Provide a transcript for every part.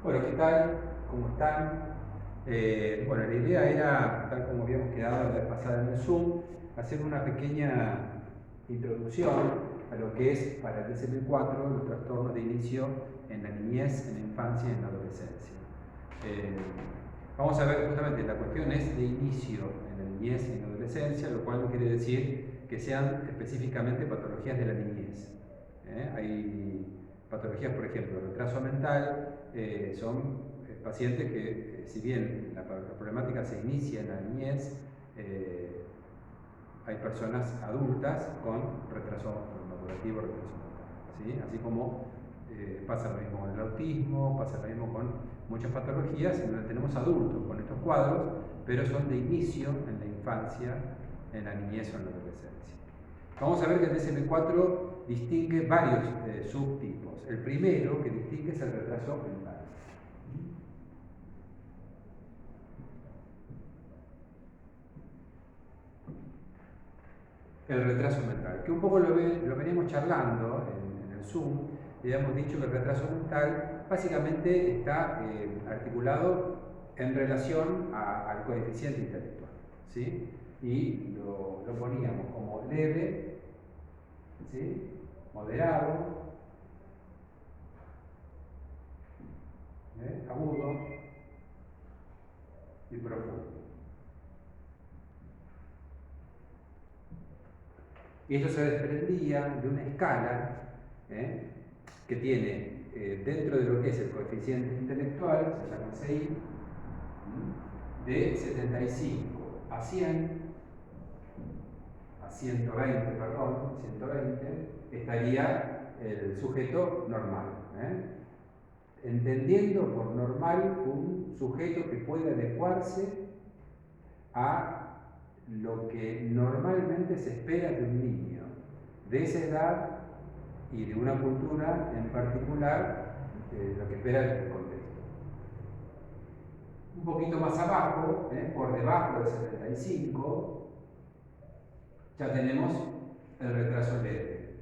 Bueno, ¿qué tal? ¿Cómo están? Bueno, la idea era, tal como habíamos quedado la vez pasada en el Zoom, hacer una pequeña introducción a lo que es para el DSM-4 los trastornos de inicio en la niñez, en la infancia y en la adolescencia. Eh, Vamos a ver justamente, la cuestión es de inicio en la niñez y en la adolescencia, lo cual no quiere decir que sean específicamente patologías de la niñez. Hay patologías, por ejemplo, retraso mental, son pacientes que, si bien la problemática se inicia en la niñez, eh, hay personas adultas con retraso madurativo, retraso mental, ¿sí? Así como pasa lo mismo con el autismo, pasa lo mismo con muchas patologías en donde tenemos adultos con estos cuadros, pero son de inicio en la infancia, en la niñez o en la adolescencia. Vamos a ver que el DSM-4 distingue varios subtipos. El primero que distingue es el retraso mental. El retraso mental, que un poco lo veníamos charlando en el Zoom, y habíamos dicho que el retraso mental básicamente está articulado en relación al coeficiente intelectual, ¿sí? Y lo poníamos como leve, ¿sí? Moderado, agudo y profundo. Y esto se desprendía de una escala ¿eh? Que tiene dentro de lo que es el coeficiente intelectual, se llama CI, de 75 a 100, a 120, perdón, 120, estaría el sujeto normal. Entendiendo por normal un sujeto que puede adecuarse a lo que normalmente se espera de un niño de esa edad y de una cultura en particular, lo que espera el contexto. Un poquito más abajo, por debajo del 75, ya tenemos el retraso leve.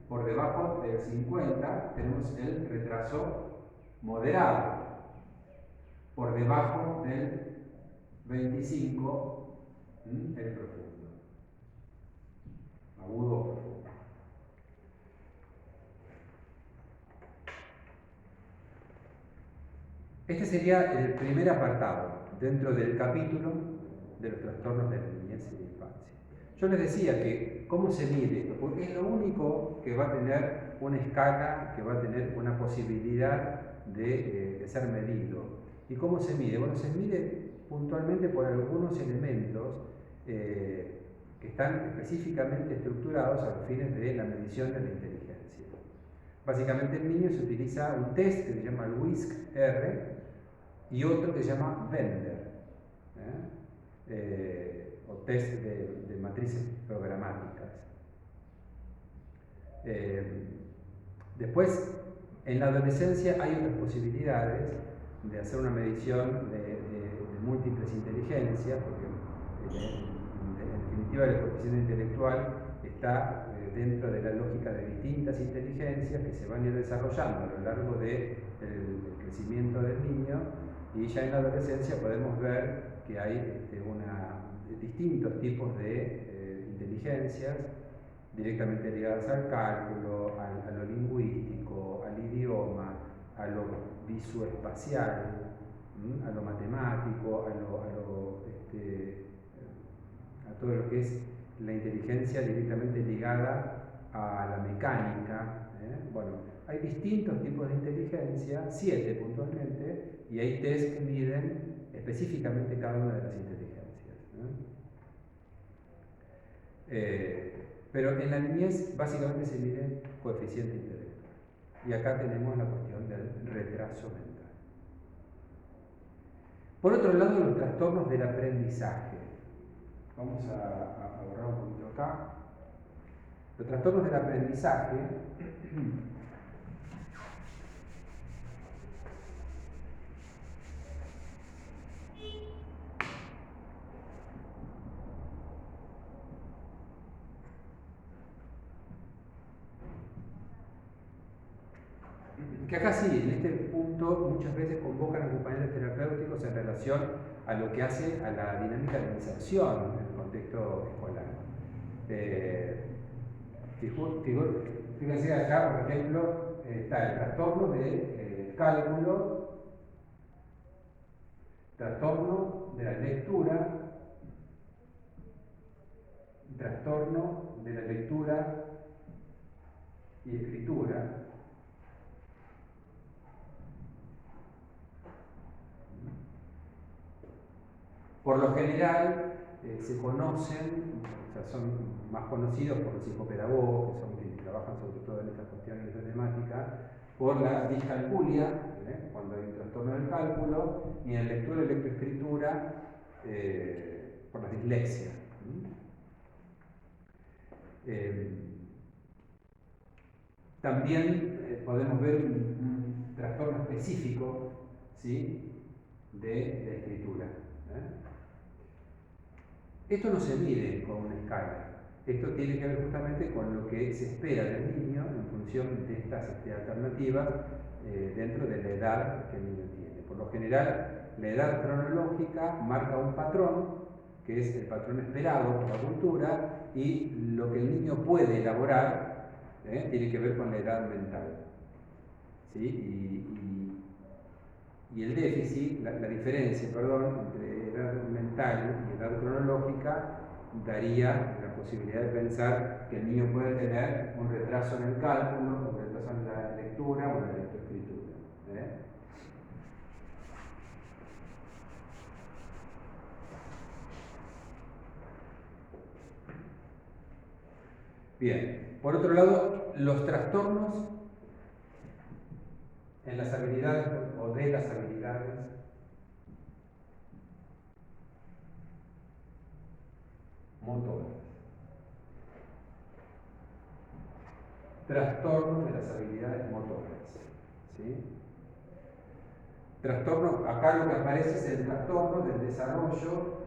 Por debajo del 50 tenemos el retraso moderado. Por debajo del 25, el profundo. Agudo o profundo. Este sería el primer apartado dentro del capítulo de los trastornos de la niñez y la infancia. Yo les decía que cómo se mide esto, porque es lo único que va a tener una escala, que va a tener una posibilidad de ser medido. ¿Y cómo se mide? Bueno, se mide puntualmente por algunos elementos que están específicamente estructurados a los fines de la medición de la inteligencia. Básicamente en niños se utiliza un test que se llama el WISC-R y otro que se llama Bender, o test de matrices programáticas. Después, en la adolescencia hay otras posibilidades de hacer una medición de múltiples inteligencias, porque en definitiva el coeficiente intelectual está dentro de la lógica de distintas inteligencias que se van a ir desarrollando a lo largo del crecimiento del niño, y ya en la adolescencia podemos ver que hay distintos tipos de inteligencias directamente ligadas al cálculo, a lo lingüístico, al idioma, a lo visoespacial, a lo matemático, a todo lo que es la inteligencia directamente ligada a la mecánica. Bueno, hay distintos tipos de inteligencia, 7 puntualmente, y hay test que miden específicamente cada una de las inteligencias. Pero en la niñez básicamente se mide coeficiente intelectual. Y acá tenemos la cuestión del retraso mental. Por otro lado, los trastornos del aprendizaje. Vamos a borrar un poquito acá. Los trastornos del aprendizaje que acá sí, en este punto muchas veces convocan acompañantes terapéuticos en relación a lo que hace a la dinámica de inserción en el contexto escolar. Fíjense acá, por ejemplo, está el trastorno de cálculo, trastorno de la lectura, trastorno de la lectura y escritura. Por lo general se conocen, o sea, son más conocidos por los psicopedagogos, que son quienes trabajan sobre todo en estas cuestiones de temática, por la discalculia, cuando hay un trastorno del cálculo, y en lectura y lectoescritura por la dislexia. También podemos ver un trastorno específico, ¿sí?, de escritura. Esto no se mide con una escala. Esto tiene que ver justamente con lo que se espera del niño en función de estas alternativas dentro de la edad que el niño tiene. Por lo general, la edad cronológica marca un patrón, que es el patrón esperado por la cultura, y lo que el niño puede elaborar tiene que ver con la edad mental. ¿Sí? Y el déficit, la diferencia, entre edad mental y edad cronológica daría la posibilidad de pensar que el niño puede tener un retraso en el cálculo, un retraso en la lectura o en la lectoescritura. Bien, por otro lado, los trastornos en las habilidades o de las habilidades motoras. Trastorno de las habilidades motoras. ¿Sí? Trastorno, acá lo que aparece es el trastorno del desarrollo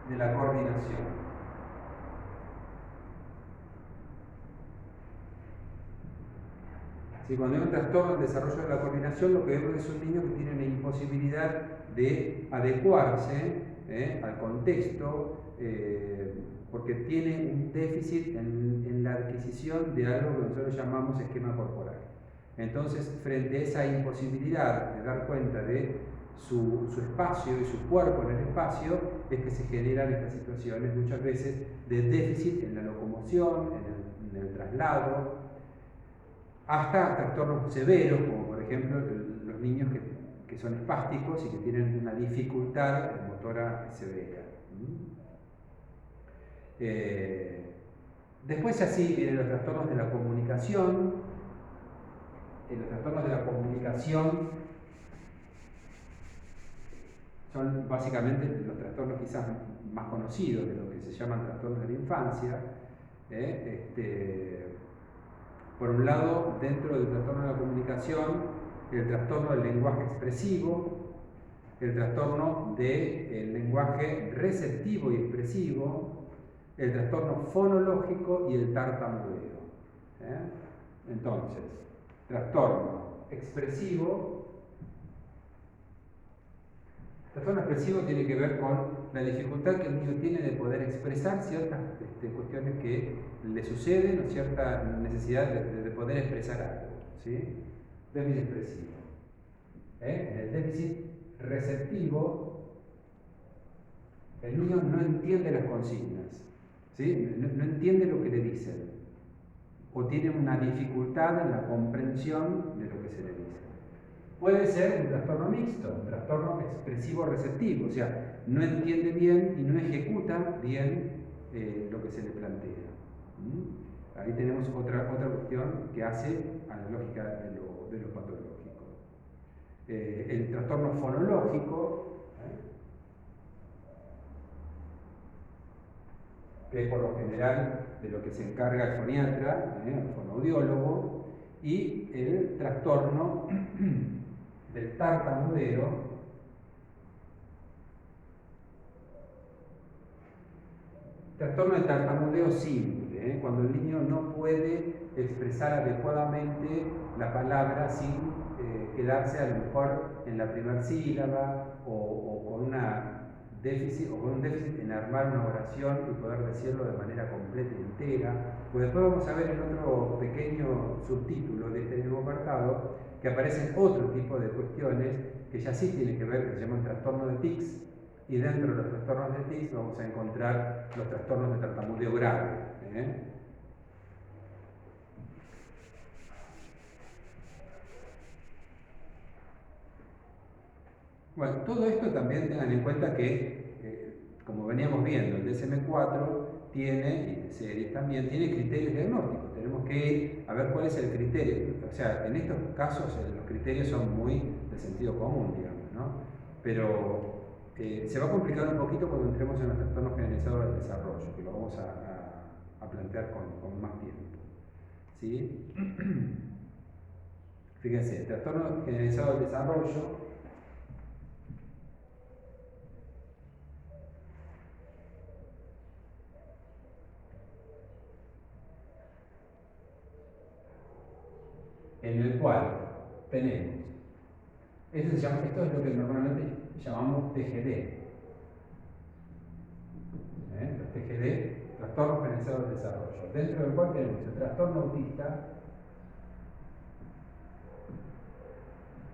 de la coordinación. ¿Sí? Cuando hay un trastorno del desarrollo de la coordinación, lo que vemos es un niño que tiene una imposibilidad de adecuarse al contexto, porque tiene un déficit en la adquisición de algo que nosotros llamamos esquema corporal. Entonces, frente a esa imposibilidad de dar cuenta de su espacio y su cuerpo en el espacio, es que se generan estas situaciones muchas veces de déficit en la locomoción, en el traslado, hasta trastornos severos, como por ejemplo los niños que son espásticos y que tienen una dificultad motora severa. Después así vienen los trastornos de la comunicación. Los trastornos de la comunicación son básicamente los trastornos quizás más conocidos de lo que se llaman trastornos de la infancia. Por un lado, dentro del trastorno de la comunicación, el trastorno del lenguaje expresivo, el trastorno del lenguaje receptivo y expresivo, el trastorno fonológico y el tartamudeo. Entonces, trastorno expresivo. Trastorno expresivo tiene que ver con la dificultad que el niño tiene de poder expresar ciertas cuestiones que le suceden o cierta necesidad de poder expresar algo. ¿Sí? Déficit expresivo. En el déficit receptivo, el niño no entiende las consignas. ¿Sí? No entiende lo que le dicen. O tiene una dificultad en la comprensión de lo que se le dice. Puede ser un trastorno mixto, un trastorno expresivo-receptivo, o sea, no entiende bien y no ejecuta bien lo que se le plantea. Ahí tenemos otra cuestión que hace a la lógica de lo patológico. El trastorno fonológico, que es por lo general de lo que se encarga el foniatra, el fonoaudiólogo, y el trastorno del tartamudeo, trastorno de tartamudeo simple. cuando el niño no puede expresar adecuadamente la palabra sin quedarse a lo mejor en la primera sílaba o con un déficit en armar una oración y poder decirlo de manera completa y entera. Pues después vamos a ver en otro pequeño subtítulo de este mismo apartado que aparecen otro tipo de cuestiones que ya sí tienen que ver, que se llaman trastorno de tics, y dentro de los trastornos de tics vamos a encontrar los trastornos de tartamudeo grave. Bueno, todo esto también tengan en cuenta que, como veníamos viendo, el DSM-4 tiene, y series también, tiene criterios diagnósticos. Tenemos que ir a ver cuál es el criterio. O sea, en estos casos los criterios son muy de sentido común, digamos, ¿no? Pero se va a complicar un poquito cuando entremos en los trastornos generalizados del desarrollo, que lo vamos a plantear con más tiempo. ¿Sí? Fíjense, el trastorno generalizado del desarrollo en el cual tenemos, esto es lo que normalmente llamamos TGD. Los TGD, trastornos generalizados del desarrollo, dentro del cual tenemos el trastorno autista,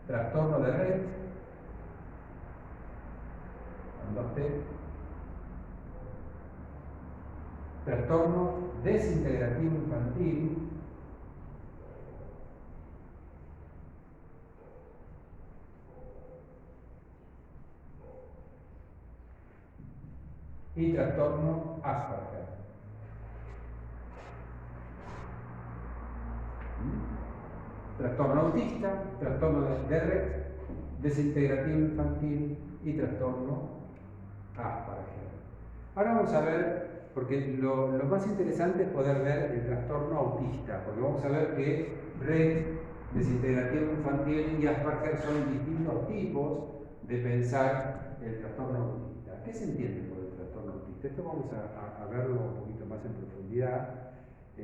trastorno de red, con 2T, trastorno desintegrativo infantil, y trastorno Asperger. Trastorno autista, trastorno de red, desintegrativo infantil y trastorno Asperger. Ahora vamos a ver, porque lo más interesante es poder ver el trastorno autista, porque vamos a ver que red, desintegrativo infantil y Asperger son distintos tipos de pensar el trastorno autista. ¿Qué se entiende por el trastorno autista? Esto vamos a verlo un poquito más en profundidad. A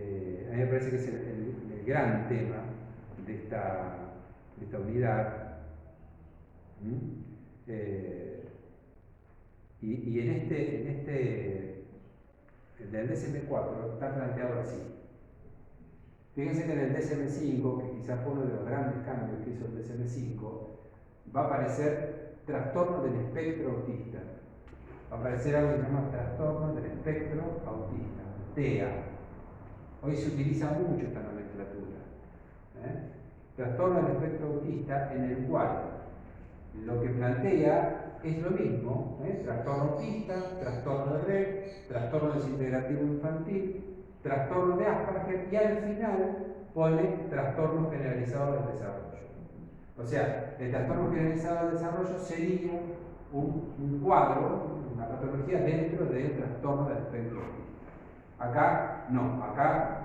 mí me parece que es el gran tema de esta unidad. Y en el DSM-4 está planteado así. Fíjense que en el DSM-5, que quizás fue uno de los grandes cambios que hizo el DSM-5, va a aparecer trastorno del espectro autista. Va a aparecer algo que se llama trastorno del espectro autista, TEA. Hoy se utiliza mucho esta nomenclatura. Trastorno del espectro autista, en el cual lo que plantea es lo mismo, trastorno autista, trastorno de red, trastorno desintegrativo infantil, trastorno de Asperger y al final pone trastorno generalizado del desarrollo. O sea, el trastorno generalizado del desarrollo sería un cuadro, una patología dentro del trastorno del espectro autista. Acá no, acá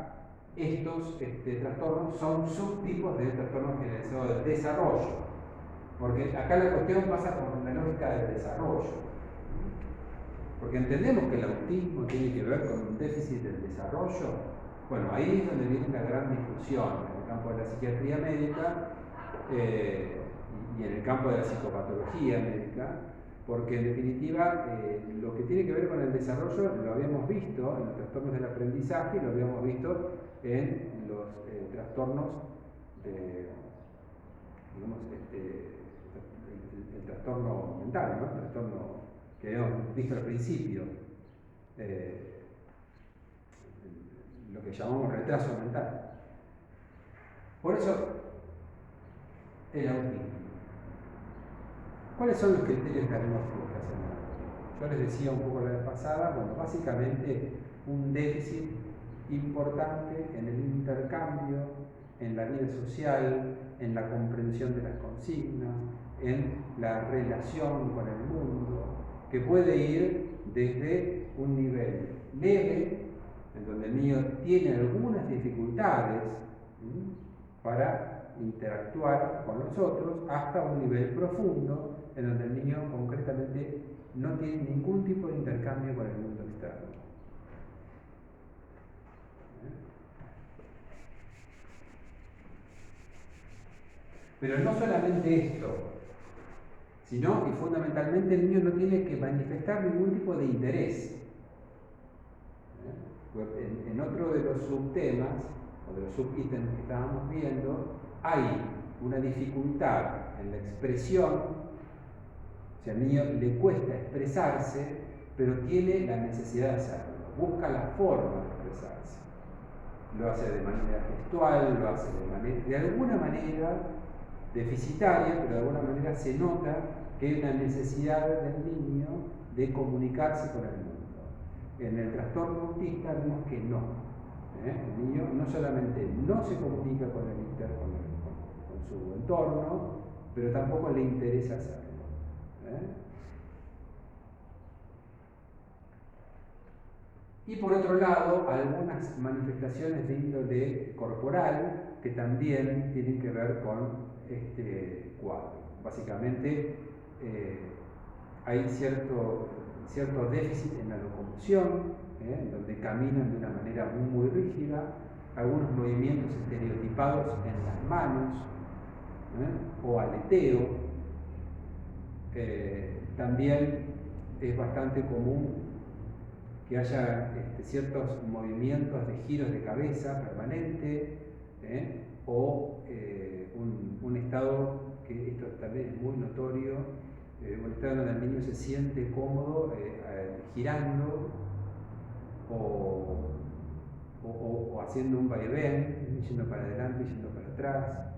estos trastornos son subtipos del trastorno generalizado del desarrollo. Porque acá la cuestión pasa por la lógica del desarrollo. Porque entendemos que el autismo tiene que ver con un déficit del desarrollo. Bueno, ahí es donde viene la gran discusión en el campo de la psiquiatría médica y en el campo de la psicopatología médica, porque en definitiva lo que tiene que ver con el desarrollo lo habíamos visto en los trastornos del aprendizaje y lo habíamos visto en los trastornos de, digamos, el trastorno mental, ¿no? El trastorno que habíamos visto al principio, lo que llamamos retraso mental. Por eso, el autismo. ¿Cuáles son los criterios diagnósticos que hacen el autismo? Yo les decía un poco la vez pasada, bueno, básicamente un déficit importante en el intercambio, en la vida social, en la comprensión de las consignas, en la relación con el mundo, que puede ir desde un nivel leve, en donde el niño tiene algunas dificultades para interactuar con los otros, hasta un nivel profundo, en donde el niño concretamente no tiene ningún tipo de intercambio con el mundo externo. Pero no solamente esto, sino que fundamentalmente el niño no tiene que manifestar ningún tipo de interés. En otro de los subtemas, o de los subítems que estábamos viendo, hay una dificultad en la expresión, o sea, al niño le cuesta expresarse, pero tiene la necesidad de hacerlo, busca la forma de expresarse. Lo hace de manera gestual, lo hace de alguna manera deficitaria, pero de alguna manera se nota que hay una necesidad del niño de comunicarse con el mundo. En el trastorno autista vemos que no. El niño no solamente no se comunica con su entorno, pero tampoco le interesa hacerlo. Y por otro lado, algunas manifestaciones de índole corporal que también tienen que ver con este cuadro. Básicamente, hay cierto déficit en la locomoción, donde caminan de una manera muy rígida, algunos movimientos estereotipados en las manos, o aleteo. También es bastante común que haya ciertos movimientos de giros de cabeza permanente, o un estado, que esto también es muy notorio, un estado donde el niño se siente cómodo girando o haciendo un vaivén, yendo para adelante, yendo para atrás.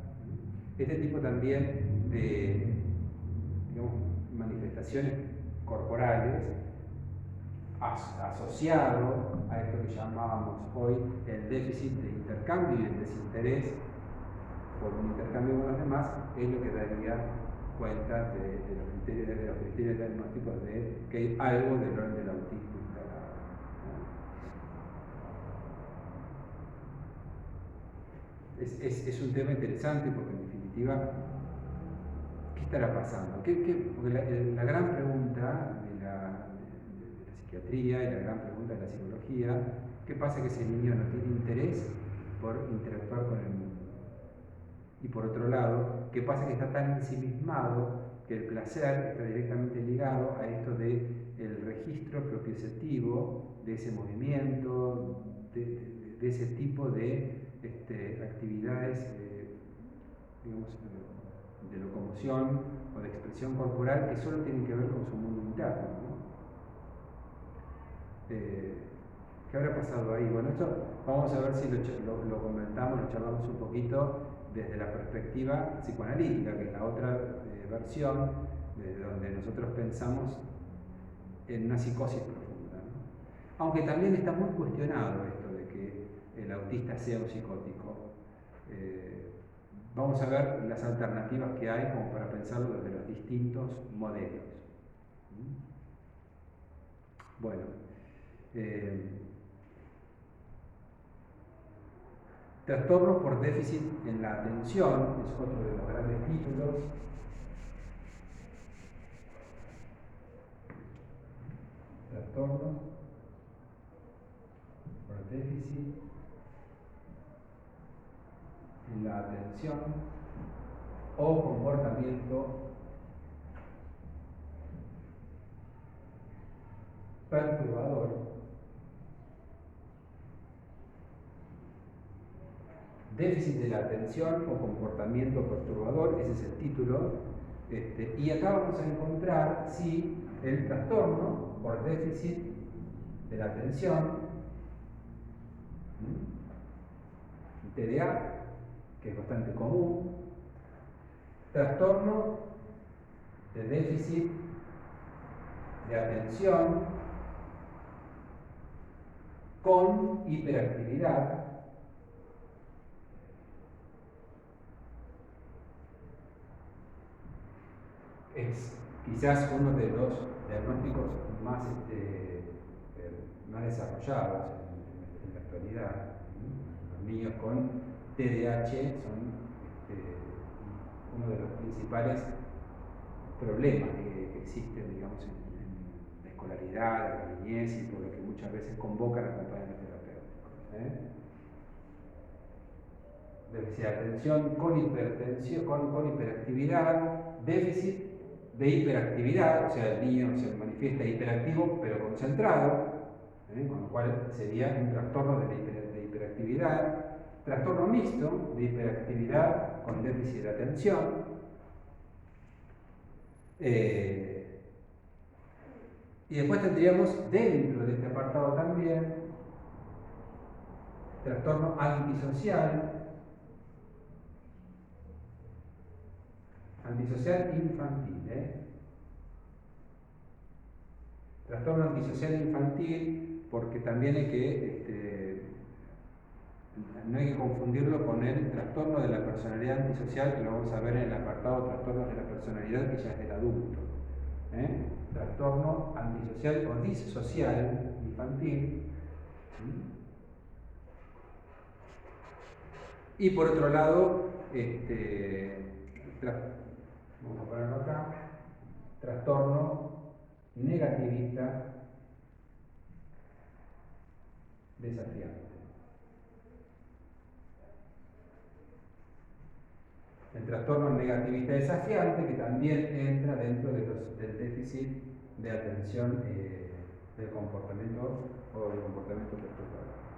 Este tipo también de, digamos, manifestaciones corporales asociado a esto que llamábamos hoy el déficit de intercambio y el desinterés por un intercambio con los demás, es lo que daría cuenta de los criterios diagnósticos de que hay algo del orden del autismo instalado. Es un tema interesante porque en definitiva, ¿qué estará pasando? Porque la gran pregunta de la psiquiatría y la gran pregunta de la psicología, ¿qué pasa que ese niño no tiene interés por interactuar con el mundo? Y por otro lado, ¿qué pasa que está tan ensimismado que el placer está directamente ligado a esto del registro propioceptivo de ese movimiento, de ese tipo de actividades, digamos, de locomoción o de expresión corporal que solo tienen que ver con su mundo interno, ¿no? ¿Qué habrá pasado ahí? Bueno, esto vamos a ver si lo comentamos, lo charlamos un poquito desde la perspectiva psicoanalítica, que es la otra versión de donde nosotros pensamos en una psicosis profunda, ¿no? Aunque también está muy cuestionado esto de que el autista sea un psicótico. Vamos a ver las alternativas que hay como para pensarlo desde los distintos modelos. Bueno, trastorno por déficit en la atención es otro de los grandes títulos. Trastorno por déficit en la atención o comportamiento perturbador. Déficit de la atención o comportamiento perturbador, ese es el título. Y acá vamos a encontrar si el trastorno por déficit de la atención, TDA, que es bastante común, trastorno de déficit de atención con hiperactividad, es quizás uno de los diagnósticos más, más desarrollados en la actualidad. Los niños con TDAH son uno de los principales problemas que existen, digamos, en la escolaridad, en la niñez, y por lo que muchas veces convocan acompañamientos terapéuticos. déficit de atención con hipertensión, con hiperactividad, déficit de hiperactividad, o sea, el niño se manifiesta hiperactivo pero concentrado, con lo cual sería un trastorno de hiperactividad, trastorno mixto de hiperactividad con déficit de atención. Y después tendríamos dentro de este apartado también trastorno antisocial, antisocial infantil. Trastorno antisocial infantil, porque también hay que, no hay que confundirlo con el trastorno de la personalidad antisocial, que lo vamos a ver en el apartado trastornos de la personalidad, que ya es del adulto. Trastorno antisocial o disocial infantil. Y por otro lado, vamos a ponerlo acá, trastorno negativista desafiante. El trastorno negativista desafiante, que también entra dentro del déficit de atención del comportamiento o del comportamiento perturbador.